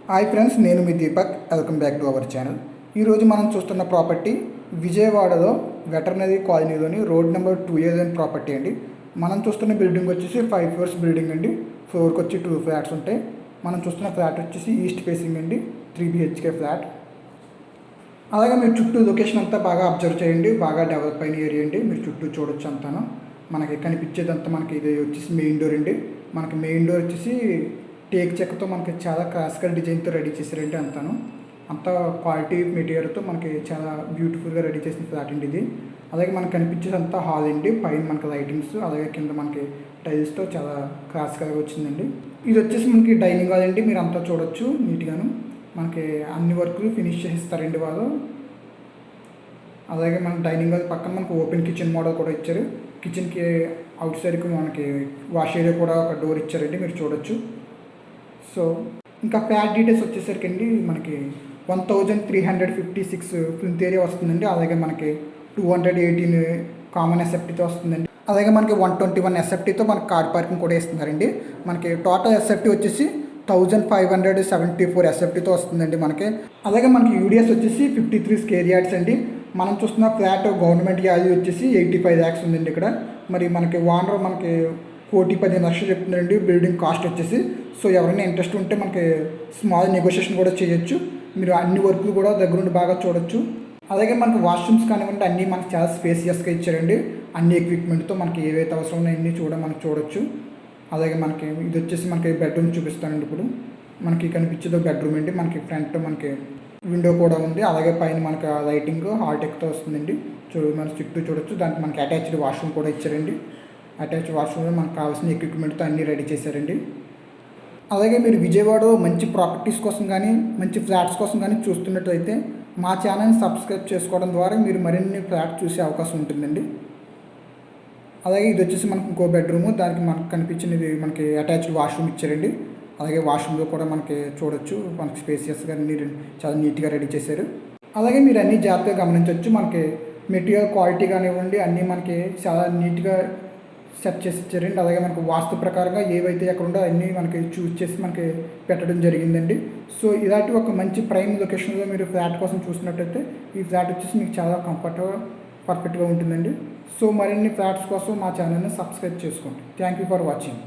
Hi friends, నేను మీ Deepak. Welcome back to our channel. ఈరోజు మనం చూస్తున్న ప్రాపర్టీ విజయవాడలో వెటర్నరీ కాలనీలోని రోడ్ నెంబర్ 2A ప్రాపర్టీ అండి. మనం చూస్తున్న బిల్డింగ్ వచ్చేసి 5 floors బిల్డింగ్ అండి. ఫ్లోర్కి వచ్చి 2 ఫ్లాట్స్ ఉంటాయి. మనం చూస్తున్న ఫ్లాట్ వచ్చేసి ఈస్ట్ ఫేసింగ్ అండి, 3 BHK ఫ్లాట్. అలాగే మీరు చుట్టూ లొకేషన్ అంతా బాగా అబ్జర్వ్ చేయండి. బాగా డెవలప్ అయిన ఏరియా అండి. మీరు చుట్టూ చూడొచ్చు అంతాను. మనకి కనిపించేదంతా మనకి ఇది వచ్చేసి మెయిన్ డోర్ అండి. మనకి మెయిన్ డోర్ వచ్చేసి టేక్ చెక్కతో మనకి చాలా క్లాసికల్ డిజైన్తో రెడీ చేశారండి. అంత క్వాలిటీ మెటీరియల్తో మనకి చాలా బ్యూటిఫుల్గా రెడీ చేసిన ఫ్లాట్ అండి ఇది. అలాగే మనకు కనిపించేది అంతా హాల్ అండి. పైన మనకి లైటింగ్స్, అలాగే కింద మనకి టైల్స్తో చాలా క్లాసికల్గా వచ్చిందండి. ఇది వచ్చేసి మనకి డైనింగ్ హాల్ అండి. మీరు అంతా చూడొచ్చు నీట్గాను. మనకి అన్ని వర్కులు ఫినిష్ చేసిస్తారండి వాళ్ళు. అలాగే మన డైనింగ్ హాల్ పక్కన మనకు ఓపెన్ కిచెన్ మోడల్ కూడా ఇచ్చారు. కిచెన్కి అవుట్ సైడ్కి మనకి వాష్ ఏరియా కూడా ఒక డోర్ ఇచ్చారండి, మీరు చూడొచ్చు. సో ఇంకా ఫ్లాట్ డీటెయిల్స్ వచ్చేసరికి అండి మనకి 1356 ఫ్రంట్ ఏరియా వస్తుందండి. అలాగే మనకి 218 కామన్ ఎస్ఎఫ్టీతో వస్తుందండి. అలాగే మనకి 121 ఎస్ఎఫ్టీతో మనకి కార్ పార్కింగ్ కూడా ఇస్తున్నారండి. మనకి టోటల్ ఎస్ఎఫ్టీ వచ్చేసి 1574 ఎస్ఎఫ్టీతో వస్తుందండి మనకి. అలాగే మనకి యూడిఎస్ వచ్చేసి 53 స్క్వేర్ యార్డ్స్ అండి. మనం చూస్తున్న ఫ్లాట్ గవర్నమెంట్ వాల్యూ వచ్చేసి 85 lakhs ఉందండి ఇక్కడ. మరి మనకి ఓనర్ మనకి 15 లక్షలు చెప్తున్నారండి బిల్డింగ్ కాస్ట్ వచ్చేసి. సో ఎవరైనా ఇంట్రెస్ట్ ఉంటే మనకి స్మాల్ నెగోషియేషన్ కూడా చేయొచ్చు. మీరు అన్ని వర్కులు కూడా దగ్గరుండి బాగా చూడొచ్చు. అలాగే మనకి వాష్రూమ్స్ కానివ్వండి అన్నీ మనకి చాలా స్పేసియస్గా ఇచ్చారండి. అన్ని ఎక్విప్మెంట్తో మనకి ఏవైతే అవసరం ఉన్నాయో అన్నీ మనకి చూడొచ్చు. అలాగే మనకి ఇది వచ్చేసి మనకి బెడ్రూమ్ చూపిస్తానండి. ఇప్పుడు మనకి కనిపించేది బెడ్రూమ్ అండి. మనకి ఫ్రంట్ మనకి విండో కూడా ఉంది. అలాగే పైన మనకి లైటింగ్ హార్టెక్తో వస్తుందండి. మన చుట్టూ చూడొచ్చు. దానికి మనకి అటాచ్డ్ వాష్రూమ్ కూడా ఇచ్చారండి. అటాచ్ వాష్రూమ్లో మనకు కావాల్సిన ఎక్విప్మెంట్తో అన్నీ రెడీ చేశారండి. అలాగే మీరు విజయవాడలో మంచి ప్రాపర్టీస్ కోసం కానీ మంచి ఫ్లాట్స్ కోసం కానీ చూస్తున్నట్లయితే మా ఛానల్ని సబ్స్క్రైబ్ చేసుకోవడం ద్వారా మీరు మరిన్ని ఫ్లాట్స్ చూసే అవకాశం ఉంటుందండి. అలాగే ఇది వచ్చేసి మనకు ఇంకో బెడ్రూము. దానికి మనకు కనిపించినది మనకి అటాచ్డ్ వాష్రూమ్ ఇచ్చారండి. అలాగే వాష్రూమ్లో కూడా మనకి చూడొచ్చు. మనకి స్పేసియస్గా అన్ని చాలా నీట్గా రెడీ చేశారు. అలాగే మీరు అన్ని జాగ్రత్తగా గమనించవచ్చు. మనకి మెటీరియల్ క్వాలిటీ కానివ్వండి అన్నీ మనకి చాలా నీట్గా సెట్ చేసి ఇచ్చారండి. అలాగే మనకు వాస్తు ప్రకారంగా ఏవైతే ఎక్కడ ఉందో అన్నీ మనకి చూస్ చేసి మనకి పెట్టడం జరిగిందండి. సో ఇలాంటి ఒక మంచి ప్రైమ్ లొకేషన్లో మీరు ఫ్లాట్ కోసం చూసినట్టయితే ఈ ఫ్లాట్ వచ్చేసి మీకు చాలా పర్ఫెక్ట్గా ఉంటుందండి. సో మరిన్ని ఫ్లాట్స్ కోసం మా ఛానల్ని సబ్స్క్రైబ్ చేసుకోండి. Thank you for watching.